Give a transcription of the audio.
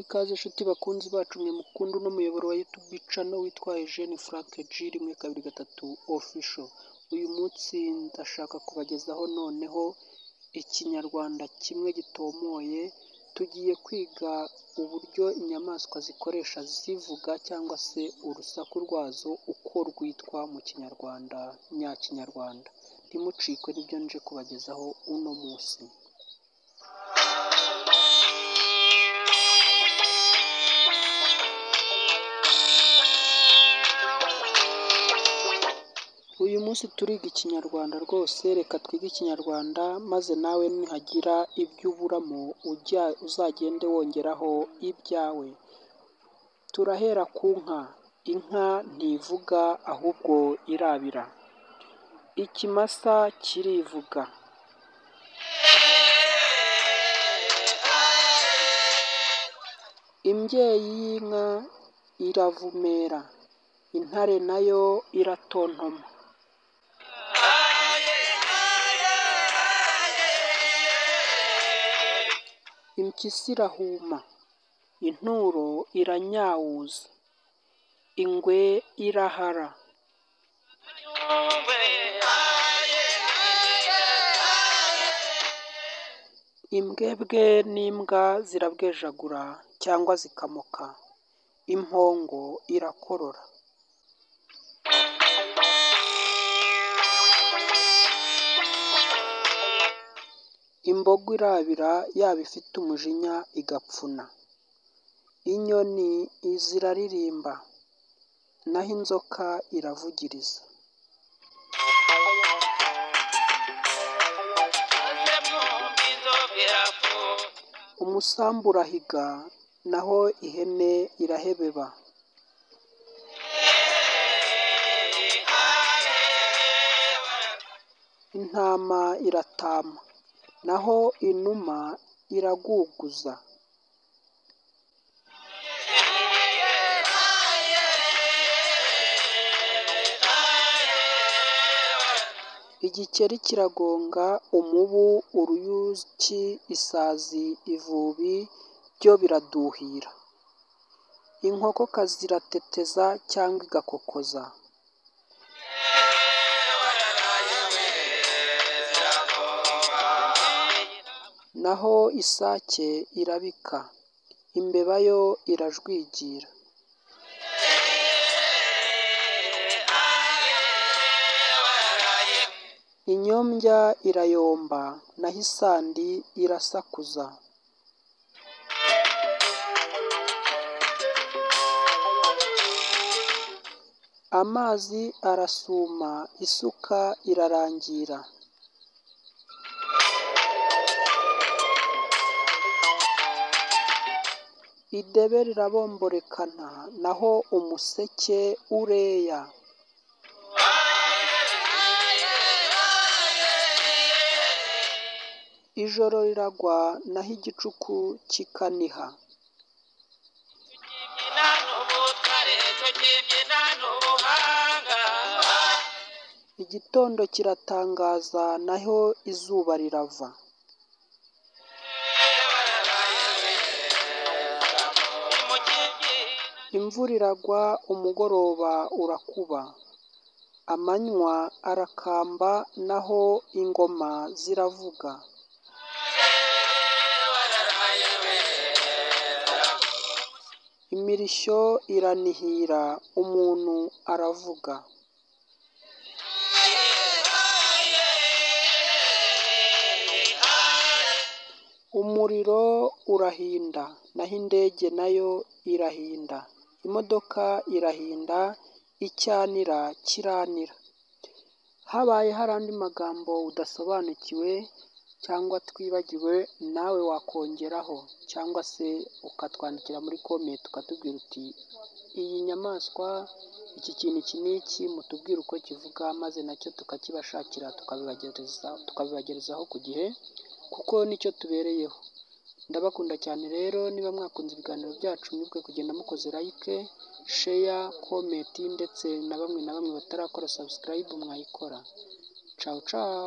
ikaze inshuti bakunzi bacu mwe mukunda uno muyoboro wa YouTube channel witwa Eugene Frank G 123 official. Uyu munsi ndashaka kubagezaho noneho ikinyarwanda kimwe gitomoye. Tugiye kwiga uburyo inyamaswa zikoresha zivuga cyangwa se urusaku rwazo uko rwitwa mu kinyarwanda nyakinyarwanda. Ntimucikwe n'ibyo nje kubagezaho uno munsi. Uyu munsi turiga ikinyarwanda rwose, reka twige ikinyarwanda maze nawe nihagira ibyo uburamo uzagende wongeraho ibyawe. Turahera ku nka. Inka ntivuga ahubwo irabira. Ikimasa kirivuga. Imbyeyi y'inka iravumera. Intare nayo iratontoma. Impyisi irahuma. Inturo iranyawuza. Ingwe irahara. Imbwebwe n'imbwa zirabwejagura cyangwa zikamoka. Impongo irakorora. Imbogo irabira yaba ifite umujinya igapfuna. Inyoni ziraririmba. Naho inzoka iravugiriza. Umusambi urahiga, naho ihene irahebeba. Intama iratama, naho inuma iraguguza. Igikeri kiragonga, umubu, uruyuki, isazi, ivubi byo biraduhira. Inkokokazi irateteza cyangwa igakokoza. Naho isake irabika. Imbeba yo irajwigira. Inyombya irayomba, naho isandi irasakuza. Amazi arasuma, isuka irarangira. Idebe rirabomborekana, naho umuseke ureya. Ijoro riragwa, naho igicuku kikaniha. Igitondo kiratangaza, naho izuba rirava. Imvura iragwa, umugoroba urakuba. Amanywa arakamba, naho ingoma ziravuga. Imirishyo iranihira, umuntu aravuga. Umuriro urahinda, naho indege nayo irahinda. Imodoka irahinda, icyanira kiranira. Habaye hari andi magambo udasobanukiwe cyangwa twibagiwe, nawe wakongeraho cyangwa se ukatwandikira muri comment ukatubwira uti iyi nyamaswa, iki kintu iki n'iki, mutubwire uko kivuga maze nacyo tukakibashakira tukabibagerezaho ku gihe, kuko nicyo tubereyeho. Ndabakunda cyane rero, niba mwakunze ibiganiro byacu mwibuke kugenda mukoze like, share, comment ndetse na bamwe batarakora subscribe mwayikora. Ciao ciao.